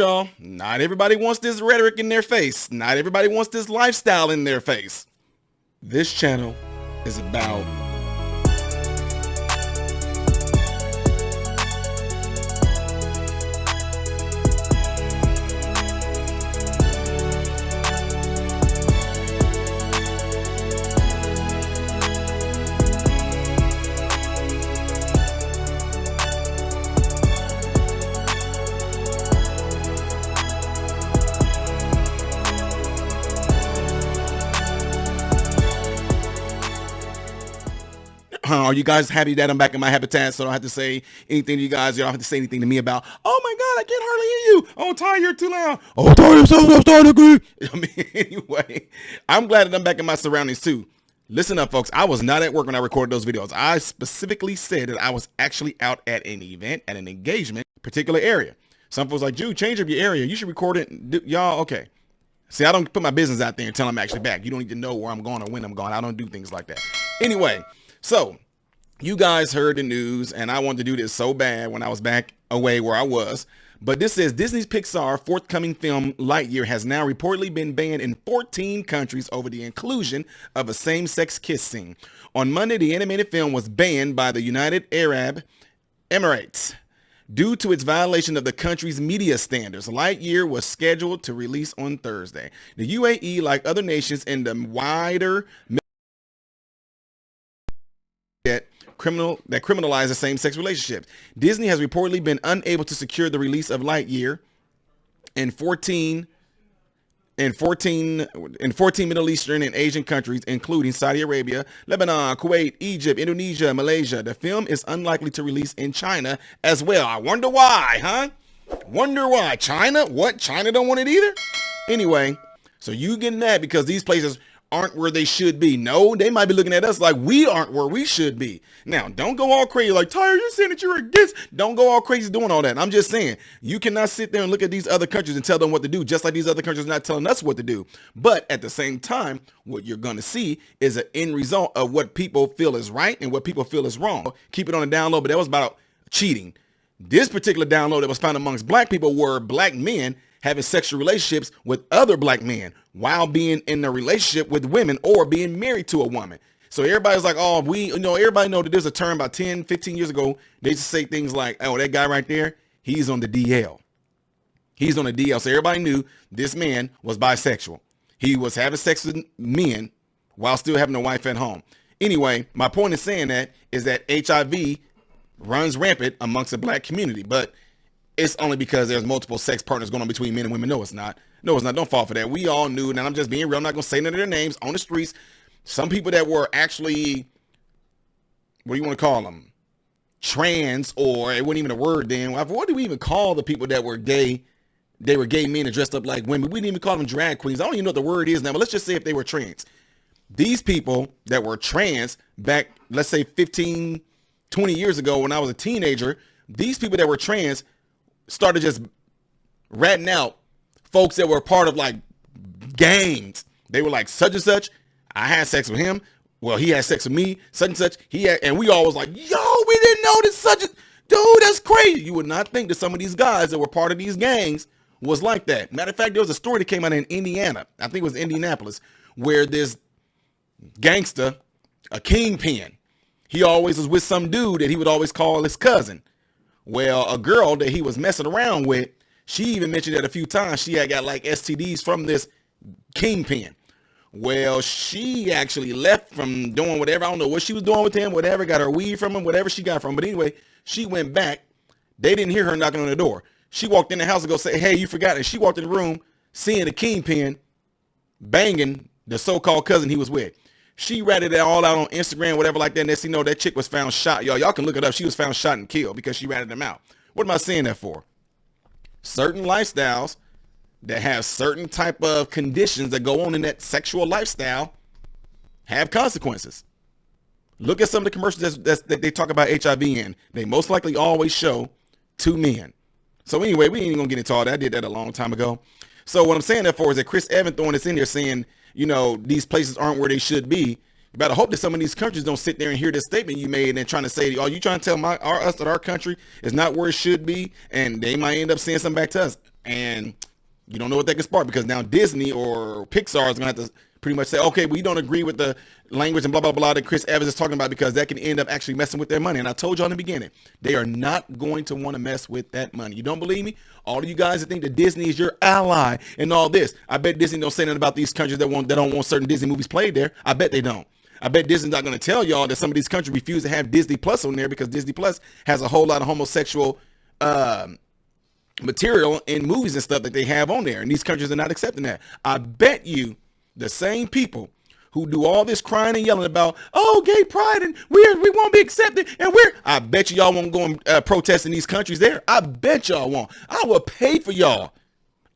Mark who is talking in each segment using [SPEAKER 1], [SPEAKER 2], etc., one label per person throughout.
[SPEAKER 1] y'all, not everybody wants this rhetoric in their face. Not everybody wants this lifestyle in their face. This channel is about are you guys happy that I'm back in my habitat, so I don't have to say anything to you guys? You don't have to say anything to me about, oh my God, I can't hardly hear you. Oh, Ty, you're too loud. Oh, Ty, I'm starting to agree. I mean, anyway, I'm glad that I'm back in my surroundings too. Listen up, folks. I was not at work when I recorded those videos. I specifically said that I was actually out at an event, at an engagement, particular area. Some folks like, Jude, change up your area. You should record it. Y'all, okay. See, I don't put my business out there until I'm actually back. You don't need to know where I'm going or when I'm going. I don't do things like that. Anyway, so you guys heard the news, and I wanted to do this so bad when I was back away where I was. But this says Disney's Pixar forthcoming film Lightyear has now reportedly been banned in 14 countries over the inclusion of a same-sex kiss scene. On Monday, the animated film was banned by the United Arab Emirates due to its violation of the country's media standards. Lightyear was scheduled to release on Thursday. The UAE, like other nations in the wider that criminalize same-sex relationships. Disney has reportedly been unable to secure the release of Lightyear in 14 Middle Eastern and Asian countries, including Saudi Arabia, Lebanon, Kuwait, Egypt, Indonesia, Malaysia. The film is unlikely to release in China as well. I wonder why, huh? Wonder why. China? What? China don't want it either? Anyway, so you getting mad because these places aren't where they should be. No, they might be looking at us like we aren't where we should be. Now, don't go all crazy like, Tyler, you're saying that you're against. Don't go all crazy doing all that. I'm just saying, you cannot sit there and look at these other countries and tell them what to do, just like these other countries are not telling us what to do. But at the same time, what you're going to see is an end result of what people feel is right and what people feel is wrong. Keep it on the down low, but that was about cheating. This particular download that was found amongst black people were black men having sexual relationships with other black men while being in a relationship with women or being married to a woman. So everybody's like, oh, everybody know that there's a term about 10, 15 years ago. They used to say things like, oh, that guy right there, he's on the DL. He's on the DL. So everybody knew this man was bisexual. He was having sex with men while still having a wife at home. Anyway, my point in saying that is that HIV runs rampant amongst the black community, but it's only because there's multiple sex partners going on between men and women. No, it's not. No, it's not. Don't fall for that. We all knew, and I'm just being real. I'm not going to say none of their names on the streets. Some people that were actually, what do you want to call them? Trans, or it wasn't even a word then. What do we even call the people that were gay? They were gay men and dressed up like women. We didn't even call them drag queens. I don't even know what the word is now, but let's just say if they were trans. These people that were trans back, let's say 15, 20 years ago when I was a teenager, these people that were trans started just ratting out folks that were part of like gangs. They were like, such and such, I had sex with him. Well, he had sex with me, such and such. And we all was like, yo, we didn't know this such a dude, that's crazy. You would not think that some of these guys that were part of these gangs was like that. Matter of fact, there was a story that came out in Indiana. I think it was Indianapolis, where this gangster, a kingpin, he always was with some dude that he would always call his cousin. Well, a girl that he was messing around with, she even mentioned that a few times she had got like STDs from this kingpin. Well, she actually left from doing whatever. I don't know what she was doing with him, whatever, got her weed from him, whatever she got from him. But anyway, she went back. They didn't hear her knocking on the door. She walked in the house to go say, hey, you forgot. And she walked in the room seeing the kingpin banging the so-called cousin he was with. She ratted it all out on Instagram, whatever like that. Next thing you know, that chick was found shot. Y'all can look it up. She was found shot and killed because she ratted them out. What am I saying that for? Certain lifestyles that have certain type of conditions that go on in that sexual lifestyle have consequences. Look at some of the commercials that they talk about HIV in. They most likely always show two men. So anyway, we ain't even gonna get into all that. I did that a long time ago. So what I'm saying that for is that Chris Evans throwing this in there saying, you know, these places aren't where they should be. You better hope that some of these countries don't sit there and hear this statement you made and trying to say, oh, you trying to tell us that our country is not where it should be, and they might end up saying something back to us. And you don't know what that can spark, because now Disney or Pixar is going to have to pretty much say, okay, we don't agree with the language and blah, blah, blah that Chris Evans is talking about, because that can end up actually messing with their money. And I told you in the beginning, they are not going to want to mess with that money. You don't believe me? All of you guys that think that Disney is your ally and all this, I bet Disney don't say nothing about these countries that don't want certain Disney movies played there. I bet they don't. I bet Disney's not going to tell y'all that some of these countries refuse to have Disney Plus on there, because Disney Plus has a whole lot of homosexual material in movies and stuff that they have on there, and these countries are not accepting that. I bet you the same people who do all this crying and yelling about, oh, gay pride, and we won't be accepted, and I bet you y'all won't go and protest in these countries there. I bet y'all won't. I will pay for y'all.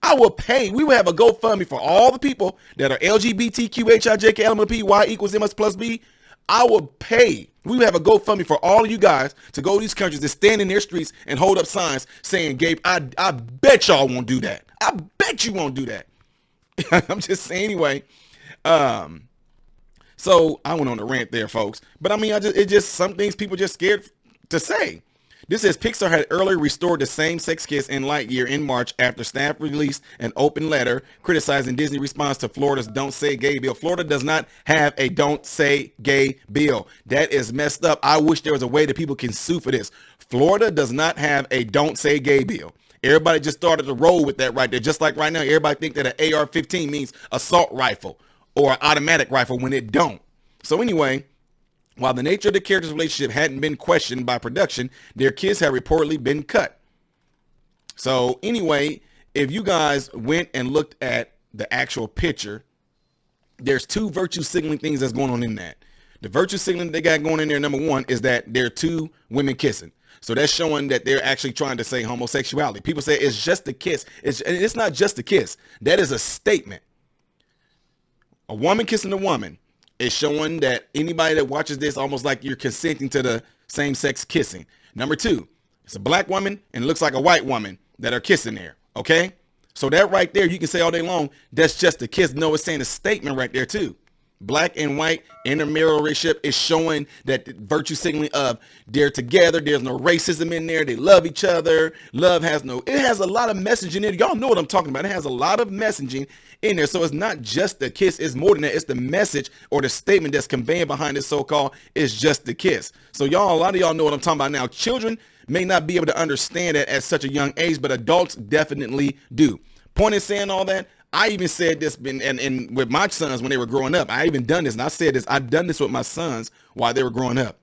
[SPEAKER 1] I will pay. We will have a GoFundMe for all the people that are LGBTQHIJKLMNOPY equals MS plus B. I will pay. We will have a GoFundMe for all of you guys to go to these countries and stand in their streets and hold up signs saying, Gabe, I bet y'all won't do that. I bet you won't do that. I'm just saying anyway. So I went on a rant there, folks. But I mean, it's just some things people just scared to say. This says Pixar had earlier restored the same-sex kiss in Lightyear in March after staff released an open letter criticizing Disney's response to Florida's Don't Say Gay bill. Florida does not have a Don't Say Gay bill. That is messed up. I wish there was a way that people can sue for this. Florida does not have a Don't Say Gay bill. Everybody just started to roll with that right there. Just like right now, everybody think that an AR-15 means assault rifle or an automatic rifle when it don't. So anyway, while the nature of the characters' relationship hadn't been questioned by production, their kiss had reportedly been cut. So anyway, if you guys went and looked at the actual picture, there's two virtue signaling things that's going on in that. The virtue signaling they got going in there, number one, is that there are two women kissing. So that's showing that they're actually trying to say homosexuality. People say it's just a kiss. It's not just a kiss. That is a statement. A woman kissing a woman is showing that anybody that watches this almost like you're consenting to the same-sex kissing. Number two, it's a black woman and it looks like a white woman that are kissing there, okay? So that right there, you can say all day long, that's just a kiss. No, it's saying a statement right there too. Black and white intermarital relationship is showing that the virtue signaling of they're together. There's no racism in there. They love each other. It has a lot of messaging in there. Y'all know what I'm talking about. It has a lot of messaging in there. So it's not just the kiss. It's more than that. It's the message or the statement that's conveying behind this so-called is just the kiss. So a lot of y'all know what I'm talking about now. Children may not be able to understand it at such a young age, but adults definitely do. Point in saying all that, I even said this and with my sons when they were growing up. I even done this, and I said this. I've done this with my sons while they were growing up.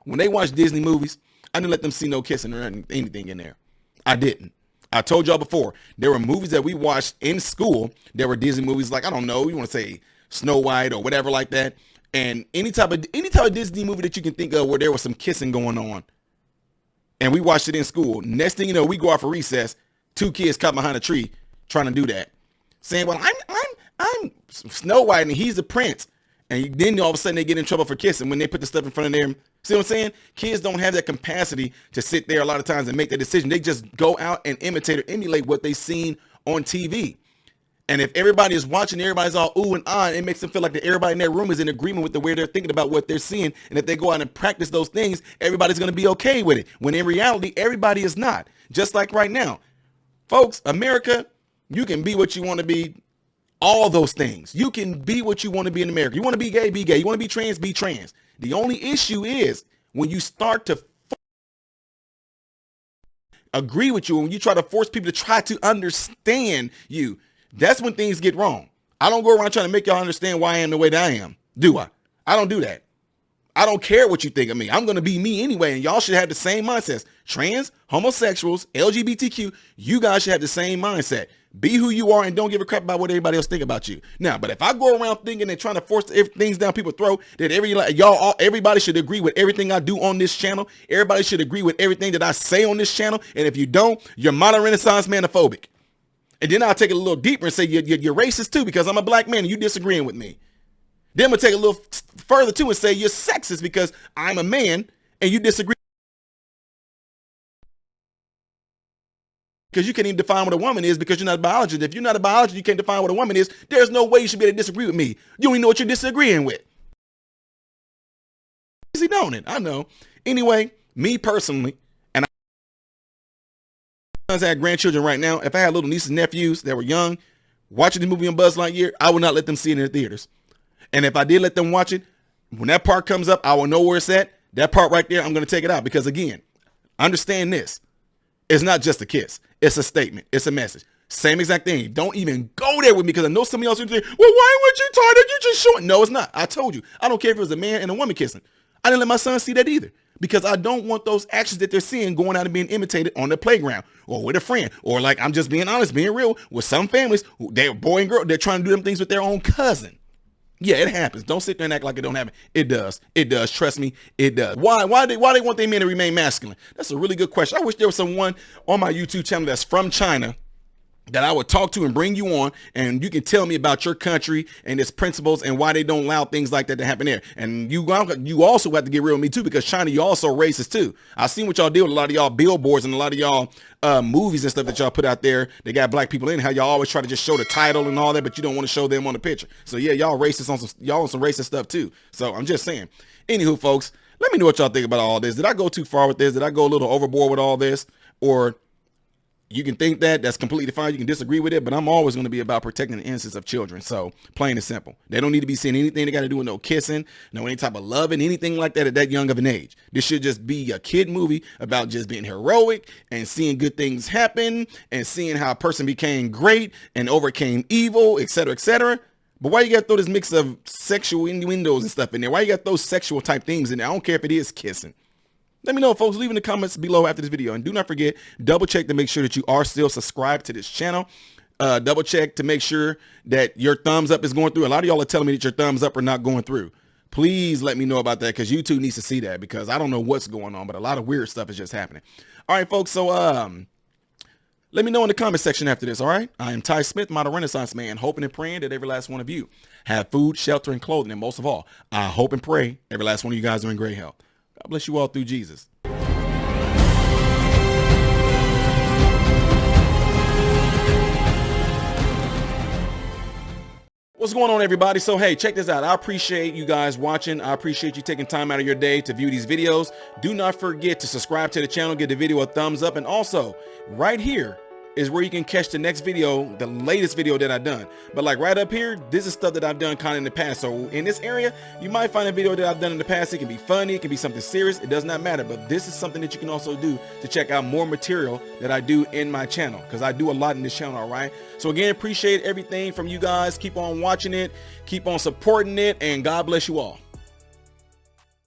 [SPEAKER 1] When they watch Disney movies, I didn't let them see no kissing or anything in there. I didn't. I told y'all before, there were movies that we watched in school. There were Disney movies like, I don't know, you want to say Snow White or whatever like that. And any type of Disney movie that you can think of where there was some kissing going on. And we watched it in school. Next thing you know, we go out for recess, two kids caught behind a tree trying to do that. Saying, well, I'm Snow White and he's the prince. And then all of a sudden they get in trouble for kissing when they put the stuff in front of them. See what I'm saying? Kids don't have that capacity to sit there a lot of times and make that decision. They just go out and imitate or emulate what they've seen on TV. And if everybody is watching, everybody's all ooh and ah, it makes them feel like that everybody in their room is in agreement with the way they're thinking about what they're seeing. And if they go out and practice those things, everybody's going to be okay with it. When in reality, everybody is not. Just like right now. Folks, America, you can be what you want to be. All those things. You can be what you want to be in America. You want to be gay, be gay. You want to be trans. The only issue is when you start to agree with you, when you try to force people to try to understand you, that's when things get wrong. I don't go around trying to make y'all understand why I am the way that I am. Do I? I don't do that. I don't care what you think of me. I'm going to be me anyway, and y'all should have the same mindsets. Trans, homosexuals, LGBTQ, you guys should have the same mindset. Be who you are and don't give a crap about what everybody else think about you. Now, but if I go around thinking and trying to force things down people's throat, that everybody should agree with everything I do on this channel. Everybody should agree with everything that I say on this channel. And if you don't, you're modern Renaissance manophobic. And then I'll take it a little deeper and say you're racist too because I'm a black man and you disagreeing with me. Then I'm going to take it a little further too and say you're sexist because I'm a man and you disagree. Because you can't even define what a woman is because you're not a biologist. If you're not a biologist, you can't define what a woman is. There's no way you should be able to disagree with me. You don't even know what you're disagreeing with. Easy, don't it? I know. Anyway, me personally, and sons had grandchildren right now, if I had little nieces and nephews that were young watching the movie on Buzz Lightyear, I would not let them see it in their theaters. And if I did let them watch it, when that part comes up, I will know where it's at. That part right there, I'm going to take it out. Because again, understand this. It's not just a kiss. It's a statement. It's a message. Same exact thing. Don't even go there with me, because I know somebody else would say, well, why would you try that? You just showing. No, it's not. I told you. I don't care if it was a man and a woman kissing. I didn't let my son see that either, because I don't want those actions that they're seeing going out and being imitated on the playground or with a friend, or like, I'm just being honest, being real, with some families, they're boy and girl, they're trying to do them things with their own cousin. Yeah, it happens. Don't sit there and act like it don't happen. It does. It does. Trust me, it does. Why they want their men to remain masculine? That's a really good question. I wish there was someone on my YouTube channel that's from China that I would talk to and bring you on, and you can tell me about your country and its principles and why they don't allow things like that to happen there. And you also have to get real with me too, because China, you also racist too. I've seen what y'all do with a lot of y'all billboards and a lot of y'all movies and stuff that y'all put out there. They got black people in, how y'all always try to just show the title and all that, but you don't want to show them on the picture. So yeah, y'all racist on some racist stuff too. So I'm just saying. Anywho, folks, let me know what y'all think about all this. Did I go too far with this? Did I go a little overboard with all this? Or you can think that's completely fine. You can disagree with it, but I'm always going to be about protecting the innocence of children. So plain and simple. They don't need to be seeing anything they got to do with no kissing, no any type of loving, anything like that at that young of an age. This should just be a kid movie about just being heroic and seeing good things happen and seeing how a person became great and overcame evil, etc., etc. But why you got to throw this mix of sexual innuendos and stuff in there? Why you got to throw sexual type things in there? I don't care if it is kissing. Let me know, folks. Leave in the comments below after this video. And do not forget, double check to make sure that you are still subscribed to this channel. Double check to make sure that your thumbs up is going through. A lot of y'all are telling me that your thumbs up are not going through. Please let me know about that, because YouTube needs to see that, because I don't know what's going on, but a lot of weird stuff is just happening. All right, folks. So let me know in the comment section after this. All right. I am Ty Smith, model Renaissance man, hoping and praying that every last one of you have food, shelter, and clothing. And most of all, I hope and pray every last one of you guys are in great health. God bless you all through Jesus. What's going on, everybody? So, hey, check this out. I appreciate you guys watching. I appreciate you taking time out of your day to view these videos. Do not forget to subscribe to the channel, give the video a thumbs up, and also right here is where you can catch the next video, the latest video that I've done. But like right up here, this is stuff that I've done kind of in the past. So in this area, you might find a video that I've done in the past. It can be funny, it can be something serious, it does not matter. But this is something that you can also do to check out more material that I do in my channel, because I do a lot in this channel. All right. So again, appreciate everything from you guys. Keep on watching it, keep on supporting it, and God bless you all.